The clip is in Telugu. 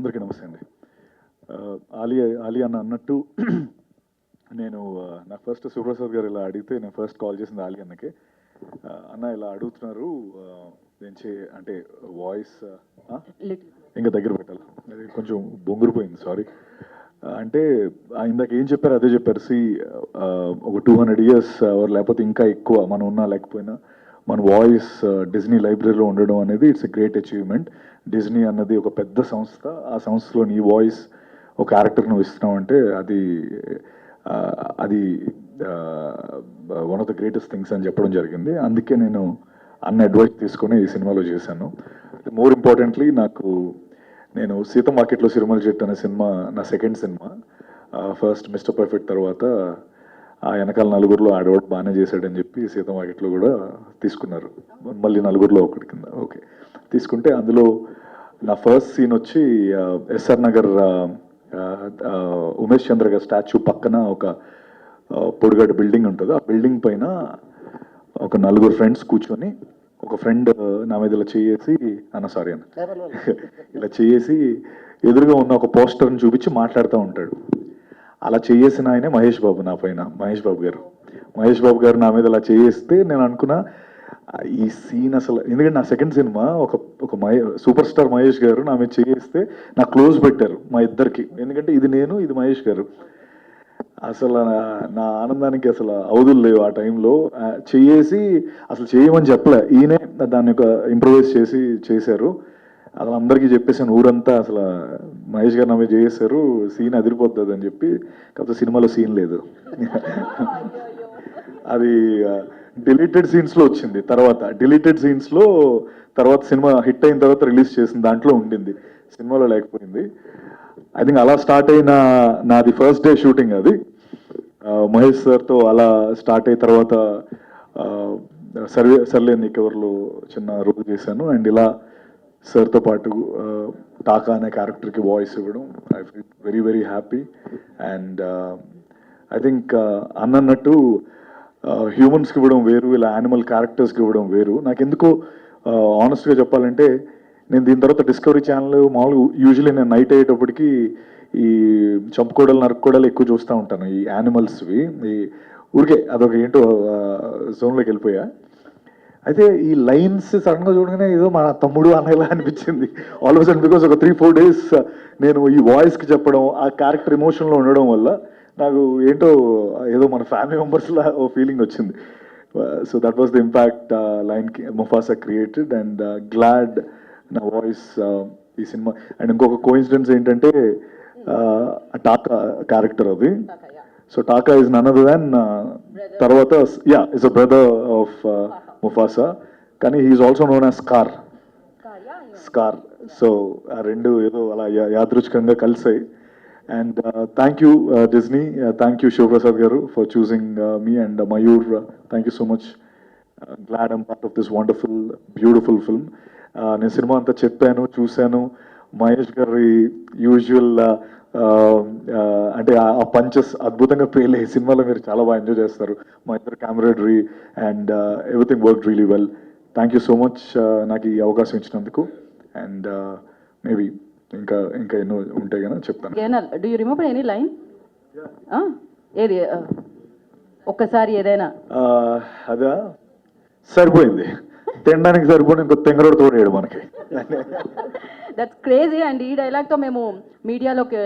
అందరికీ నమస్తే అండి. ఆలి ఆలి అన్న అన్నట్టు నేను నాకు ఫస్ట్ సుప్రసాద్ గారు ఇలా అడిగితే నేను ఫస్ట్ కాల్ చేసింది ఆలి అన్నకి. అన్న ఇలా అడుగుతున్నారు, నేను అంటే వాయిస్ ఇంకా దగ్గర పెట్టాలి, అది కొంచెం బొంగురిపోయింది, సారీ. అంటే ఇందాక ఏం చెప్పారు అదే చెప్పారు. ఒక 200 years లేకపోతే ఇంకా ఎక్కువ మనం ఉన్నా లేకపోయినా మన వాయిస్ డిజ్నీ లైబ్రరీలో ఉండడం అనేది it's a great achievement. Disney అన్నది ఒక పెద్ద సంస్థ, ఆ సంస్థలో నీ వాయిస్ ఒక క్యారెక్టర్ నువ్వు ఇస్తున్నావు అంటే అది one of the greatest things అని చెప్పడం జరిగింది. అందుకే నేను అన్న అడ్వైస్ తీసుకొని ఈ సినిమాలో చేశాను. మోర్ ఇంపార్టెంట్లీ నేను సీత మార్కెట్లో సిరిమల చెట్టు అనే సినిమా నా second cinema. First mister perfect తర్వాత ఆ వెనకాల నలుగురిలో ఆడవాడు బాగానే చేశాడని చెప్పి సీత మార్కెట్లో కూడా తీసుకున్నారు, మళ్ళీ నలుగురిలో ఒకటి కింద. ఓకే, తీసుకుంటే అందులో నా ఫస్ట్ సీన్ వచ్చి ఎస్ఆర్ నగర్ ఉమేష్ చంద్ర గారి స్టాచ్యూ పక్కన ఒక పొడిగడ్డ బిల్డింగ్ ఉంటుంది. ఆ బిల్డింగ్ పైన ఒక నలుగురు ఫ్రెండ్స్ కూర్చొని, ఒక ఫ్రెండ్ నా మీద ఇలా చేసి ఇలా చేసి ఎదురుగా ఉన్న ఒక పోస్టర్ని చూపించి మాట్లాడుతూ ఉంటాడు. అలా చేసిన ఆయనే మహేష్ బాబు, నా పైన మహేష్ బాబు గారు నా మీద అలా చేస్తే నేను అనుకున్నా ఈ సీన్ అసలు, ఎందుకంటే నా సెకండ్ సినిమా ఒక సూపర్ స్టార్ మహేష్ గారు నా మీద చేస్తే నాకు క్లోజ్ పెట్టారు మా ఇద్దరికి, ఎందుకంటే ఇది నేను, ఇది మహేష్ గారు. అసలు నా ఆనందానికి అసలు అవధులు లేవు. ఆ టైంలో చేసి అసలు చేయమని చెప్పలే, ఈయనే దాన్ని ఒక ఇంప్రూవైజ్ చేశారు. అసలు అందరికీ చెప్పేసాను ఊరంతా, అసలు మహేష్ గారు నా మీద చేశారు, సీన్ అదిరిపోతుంది అని చెప్పి. కాకపోతే సినిమాలో సీన్ లేదు, అది డిలీటెడ్ సీన్స్లో వచ్చింది. తర్వాత సినిమా హిట్ అయిన తర్వాత రిలీజ్ చేసిన దాంట్లో ఉండింది, సినిమాలో లేకపోయింది. ఐ థింక్ అలా స్టార్ట్ అయిన నాది ఫస్ట్ డే షూటింగ్ అది. మహేష్ సార్తో అలా స్టార్ట్ అయిన తర్వాత సర్లే నీకెవర్లో చిన్న రోల్ చేశాను. అండ్ ఇలా సార్తో పాటు టాకా అనే క్యారెక్టర్కి వాయిస్ ఇవ్వడం, I feel very very happy. And I think అన్నట్టు హ్యూమన్స్కి ఇవ్వడం వేరు, ఇలా యానిమల్ క్యారెక్టర్స్కి ఇవ్వడం వేరు. నాకు ఎందుకో ఆనెస్ట్గా చెప్పాలంటే, నేను దీని తర్వాత డిస్కవరీ ఛానల్ మామూలుగా యూజువల్లీ నేను నైట్ అయ్యేటప్పటికి ఈ చంపుకోడలు నరుక్కోడలు ఎక్కువ చూస్తూ ఉంటాను, ఈ యానిమల్స్వి. ఈ ఊరికే అదొక ఏంటో జోన్లోకి వెళ్ళిపోయా. అయితే ఈ లైన్స్ సడన్గా చూడగానే ఏదో మా తమ్ముడు అన్నలా అనిపించింది ఆల్ ఆఫ్ సడన్. బికాస్ ఒక 3-4 days నేను ఈ వాయిస్కి చెప్పడం, ఆ క్యారెక్టర్ ఎమోషన్లో ఉండడం వల్ల నాకు ఏంటో ఏదో మన ఫ్యామిలీ మెంబర్స్లా ఓ ఫీలింగ్ వచ్చింది. So that was the impact line Mufasa created. And glad నా వాయిస్ ఈ సినిమా. అండ్ ఇంకొక కోఇన్సిడెన్స్ ఏంటంటే, టాకా క్యారెక్టర్ అది. So Taka is none other than తర్వాత is a brother of Mufasa, కానీ he's also known as Scar. So ఆ రెండు ఏదో అలా యాదృచ్ఛికంగా కలిసాయి. And thank you Disney, thank you Shivaprasad garu for choosing me, and Mayur, thank you so much. Glad I'm part of this wonderful, beautiful film. నేను సినిమా అంతా చెప్పాను, చూశాను. మహేష్ గారి యూజువల్ అంటే ఆ పంచెస్ అద్భుతంగా పేలే సినిమాలో మీరు చాలా బాగా ఎంజాయ్ చేస్తారు. మా ఇద్దరు camaraderie and everything work really well. Thank you so much నాకు ఈ అవకాశం ఇచ్చినందుకు. అండ్ మేబీ ఇంకా ఎన్నో ఉంటాయి కానీ చెప్తాను. Do you remember any line? ఏది ఒక్కసారి ఏదైనా? అదా సరిపోయింది, తినడానికి సరిపోయింది, ఇంకో తెంగరోడు తోడేయడు మనకి. That's crazy. అండ్ ఈ డైలాగ్తో మేము మీడియాలోకి